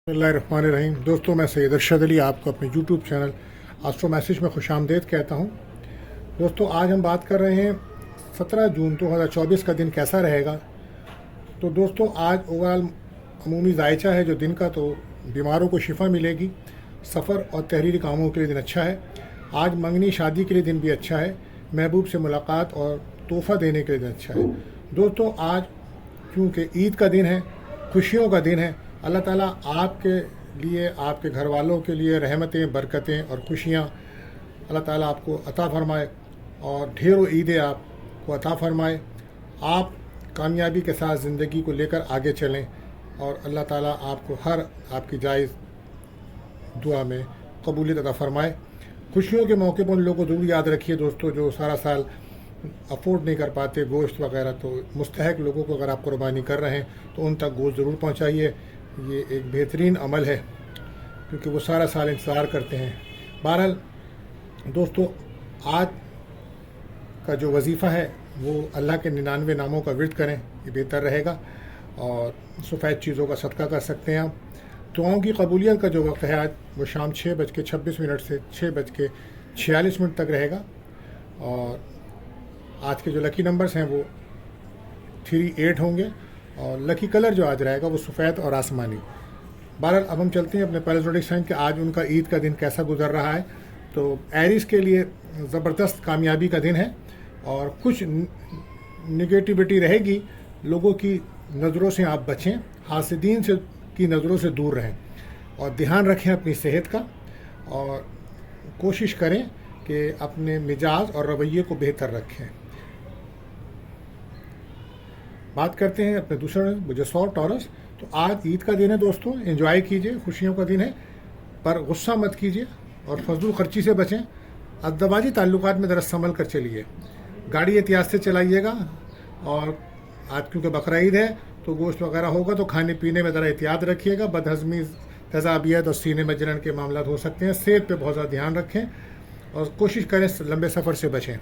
बिस्मिल्लाहिर्रहमानिर्रहीम। दोस्तों, मैं सैयद अरशद अली आपको अपने यूट्यूब चैनल एस्ट्रो मैसेज में खुश आमदीद कहता हूँ। दोस्तों, आज हम बात कर रहे हैं 17 जून 2024 का दिन कैसा रहेगा। तो दोस्तों, आज ओवरऑल अमूमी जायचा है जो दिन का, तो बीमारों को शिफा मिलेगी। सफ़र और तहरीरी कामों के लिए दिन अच्छा है। आज मंगनी शादी के लिए दिन भी अच्छा है। महबूब से मुलाकात और तोहफ़ा देने के लिए दिन अच्छा है। दोस्तों, आज क्योंकि ईद का दिन है, खुशियों का दिन है, अल्लाह ताला आपके लिए, आपके घर वालों के लिए रहमतें, बरकतें और खुशियाँ अल्लाह ताला आपको अता फ़रमाए और ढेरों ईदें आपको अता फ़रमाए। आप कामयाबी के साथ ज़िंदगी को लेकर आगे चलें और अल्लाह ताला आपको हर आपकी जायज़ दुआ में कबूलियत अता फ़रमाए। खुशियों के मौके पर उन लोगों को ज़रूर याद रखिए दोस्तों जो सारा साल अफोर्ड नहीं कर पाते गोश्त वगैरह, तो मुस्तहक लोगों को अगर आप कुर्बानी कर रहे हैं तो उन तक गोश्त ज़रूर पहुँचाइए। ये एक बेहतरीन अमल है क्योंकि वो सारा साल इंतज़ार करते हैं। बहरहाल दोस्तों, आज का जो वजीफ़ा है वो अल्लाह के 99 नामों का विर्द करें, ये बेहतर रहेगा। और सफ़ेद चीज़ों का सदका कर सकते हैं आप। दुआओं की कबूलियत का जो वक्त है आज वो शाम 6:26 से 6:46 तक रहेगा। और आज के जो लकी नंबर्स हैं वो 38 होंगे और लकी कलर जो आज रहेगा वो सफ़ेद और आसमानी। बहरहाल अब हम चलते हैं अपने पहले ज़ोडिएक साइन के आज उनका ईद का दिन कैसा गुजर रहा है। तो एरीज़ के लिए ज़बरदस्त कामयाबी का दिन है और कुछ निगेटिविटी रहेगी। लोगों की नज़रों से आप बचें, हासिदीन से की नज़रों से दूर रहें और ध्यान रखें अपनी सेहत का और कोशिश करें कि अपने मिजाज और रवैये को बेहतर रखें। बात करते हैं अपने दूसरे बुजसौर टॉरस। तो आज ईद का दिन है दोस्तों, एंजॉय कीजिए, खुशियों का दिन है, पर गुस्सा मत कीजिए और फजूल खर्ची से बचें। अज़दवाजी ताल्लुकात में ज़रा संभल कर चलिए, गाड़ी एहतियात से चलाइएगा। और आज क्योंकि बकरा ईद है तो गोश्त वगैरह होगा तो खाने पीने में ज़रा एहतियात रखिएगा। बदहज़मी, तज़ाबियत और सीने में जलन के मामला हो सकते हैं। सेहत पे बहुत ज़्यादा ध्यान रखें और कोशिश करें लंबे सफ़र से बचें।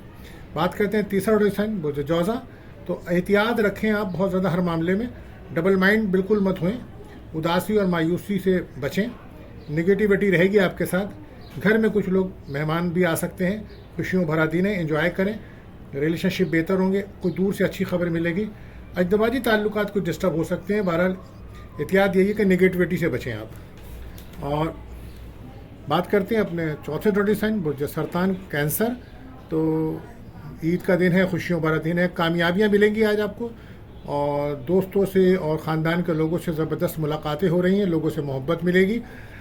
बात करते हैं तीसरा रोशन बुजौज़ा। तो एहतियात रखें आप बहुत ज़्यादा हर मामले में। डबल माइंड बिल्कुल मत होएं, उदासी और मायूसी से बचें। निगेटिविटी रहेगी आपके साथ। घर में कुछ लोग मेहमान भी आ सकते हैं। खुशियों भरा दिन है, एंजॉय करें। रिलेशनशिप बेहतर होंगे, कोई दूर से अच्छी खबर मिलेगी। अज़दवाजी ताल्लुकात कुछ डिस्टर्ब हो सकते हैं। बहरहाल एहतियात यही है कि निगेटिविटी से बचें आप। और बात करते हैं अपने चौथे ज़ोडिएक साइन बुर्ज सरतान कैंसर। तो ईद का दिन है, खुशियों भरा दिन है, कामयाबियाँ मिलेंगी आज आपको और दोस्तों से और ख़ानदान के लोगों से ज़बरदस्त मुलाकातें हो रही हैं। लोगों से मोहब्बत मिलेगी,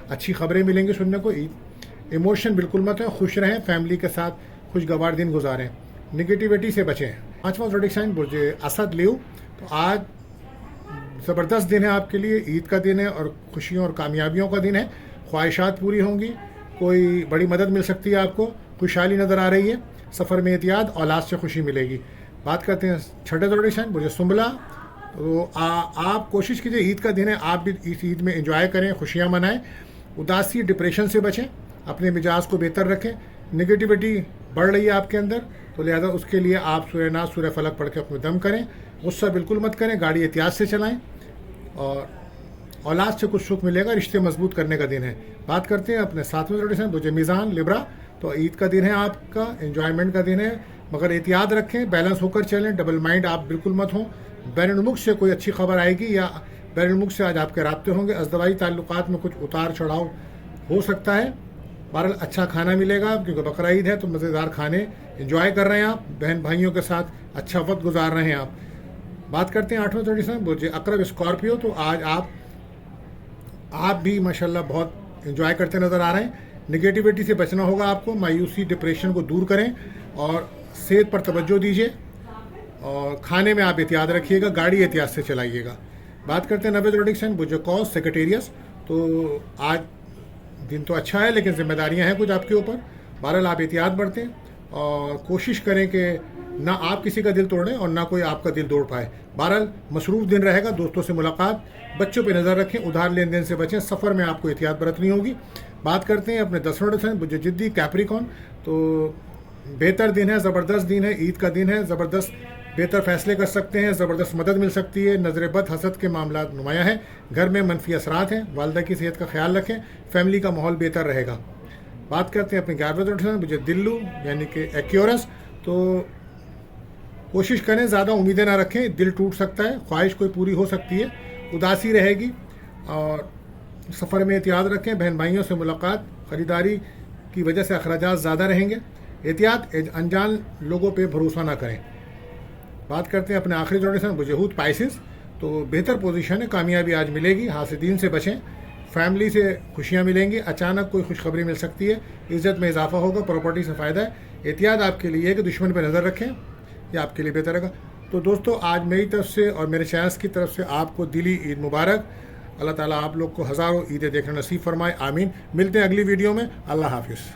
अच्छी खबरें मिलेंगी सुनने को। इमोशन बिल्कुल मत है, खुश रहें, फैमिली के साथ खुशगवार दिन गुजारें, निगेटिविटी से बचें। पाँचवा ज़ोडिएक साइन बुर्ज असद लियो। तो आज ज़बरदस्त दिन है आपके लिए, ईद का दिन है और खुशियों और कामयाबियों का दिन है। ख्वाहिशात पूरी होंगी, कोई बड़ी मदद मिल सकती है आपको, खुशहाली नज़र आ रही है। सफ़र में एहतियात, औलाद से खुशी मिलेगी। बात करते हैं छठे ज़ोडिएक साइन बुर्ज सुंबला। तो आप कोशिश कीजिए, ईद का दिन है, आप भी इस ईद में एंजॉय करें, खुशियाँ मनाएं। उदासी, डिप्रेशन से बचें, अपने मिजाज को बेहतर रखें। निगेटिविटी बढ़ रही है आपके अंदर, तो लिहाजा उसके लिए आप सूरह नास, सूरह फलक पढ़ के अपने दम करें। गुस्सा बिल्कुल मत करें, गाड़ी एहतियात से चलाएँ और औलाद से कुछ सुख मिलेगा। रिश्ते मजबूत करने का दिन है। बात करते हैं अपने सातवें ज़ोडिएक साइन बुर्ज मीज़ान लिब्रा। तो ईद का दिन है आपका, एंजॉयमेंट का दिन है, मगर एहतियात रखें, बैलेंस होकर चलें। डबल माइंड आप बिल्कुल मत हों। बैरुल मुल्क से कोई अच्छी खबर आएगी या बैरुल मुल्क से आज आपके राब्ते होंगे। अज़दवाजी ताल्लुकात में कुछ उतार चढ़ाव हो सकता है। बहरहाल अच्छा खाना मिलेगा क्योंकि बकरा ईद है, तो मज़ेदार खाने एंजॉय कर रहे हैं आप, बहन भाइयों के साथ अच्छा वक्त गुजार रहे हैं आप। बात करते हैं आठवें ज़ोडिएक साइन बुर्ज अक़रब स्कॉर्पियो। तो आज आप भी माशाल्लाह बहुत एंजॉय करते नज़र आ रहे हैं। निगेटिविटी से बचना होगा आपको, मायूसी, डिप्रेशन को दूर करें और सेहत पर तवज्जो दीजिए और खाने में आप एहतियात रखिएगा, गाड़ी एहतियात से चलाइएगा। बात करते हैं 90 ज़ोडिएक साइन बुर्ज कौस सेक्रेटेरियस। तो आज दिन तो अच्छा है लेकिन जिम्मेदारियां हैं कुछ आपके ऊपर। बहरहाल आप एहतियात बरतें और कोशिश करें कि ना आप किसी का दिल तोड़ें और ना कोई आपका दिल तोड़ पाए। बहरहाल मसरूफ़ दिन रहेगा, दोस्तों से मुलाकात, बच्चों पे नज़र रखें, उधार लेन देन से बचें, सफ़र में आपको एहतियात बरतनी होगी। बात करते हैं अपने 10वें ज़ोडिएक साइन बुर्ज जिद्दी कैप्रिकॉर्न। तो बेहतर दिन है, ज़बरदस्त दिन है, ईद का दिन है, ज़बरदस्त بہتر فیصلے کر سکتے ہیں، زبردست مدد مل سکتی ہے، نظر بد حسد کے معاملات نمایاں ہیں، گھر میں منفی اثرات ہیں، والدہ کی صحت کا خیال رکھیں، فیملی کا ماحول بہتر رہے گا۔ بات کرتے ہیں اپنے 11 مجھے دلو یعنی کہ ایکیورس، تو کوشش کریں زیادہ امیدیں نہ رکھیں، دل ٹوٹ سکتا ہے، خواہش کوئی پوری ہو سکتی ہے، اداسی رہے گی، اور سفر میں احتیاط رکھیں، بہن بھائیوں سے ملاقات، خریداری کی وجہ سے اخراجات زیادہ رہیں گے، احتیاط، انجان لوگوں پہ بھروسہ نہ کریں۔ بات کرتے ہیں اپنے آخری بجہود پائسس، تو بہتر پوزیشن ہے، کامیابی آج ملے گی، حاسدین سے بچیں، فیملی سے خوشیاں ملیں گی، اچانک کوئی خوشخبری مل سکتی ہے، عزت میں اضافہ ہوگا، پراپرٹی سے فائدہ ہے، احتیاط آپ کے لیے ہے کہ دشمن پہ نظر رکھیں، یہ آپ کے لیے بہتر رہے گا۔ تو دوستو آج میری طرف سے اور میرے چینلز کی طرف سے آپ کو دلی عید مبارک، اللہ تعالیٰ آپ لوگ کو ہزاروں عیدیں دیکھنا نصیب فرمائے، آمین۔ ملتے ہیں اگلی ویڈیو میں، اللہ حافظ۔